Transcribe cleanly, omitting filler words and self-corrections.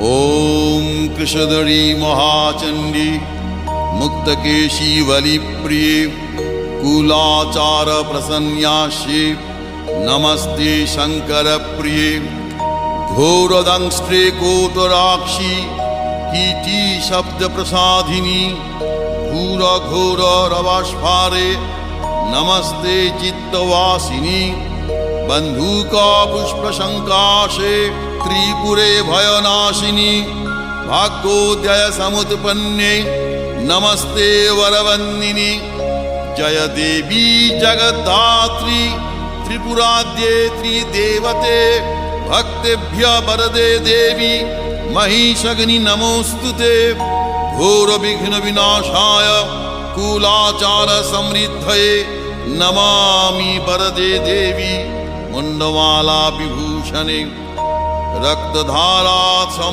ॐ कृशधरी महाचण्डी मुक्तकेशी वलिप्रिये कुलाचार प्रसन्यास्ये नमस्ते शङ्करप्रिये घोरदंष्ट्रे कोटराक्षी कीटी शब्दप्रसादिनी घोरघोररवस्फारे नमस्ते चित्तवासिनी बन्धुका पुष्पशङ्काशे त्रिपुरे भयनाशिनी भाग्योदय समुत्पन्ने नमस्ते वरवन्दिनी जय देवी जगद्धात्री त्रिपुराद्ये त्रिदेवते भक्तेभ्य वरदे देवी महिषग्नि नमोस्तुते घोर विघ्न विनाशाय कुलाचार समृद्धये नमामि वरदे देवी मुंडमाला विभूषणे रक्तधारा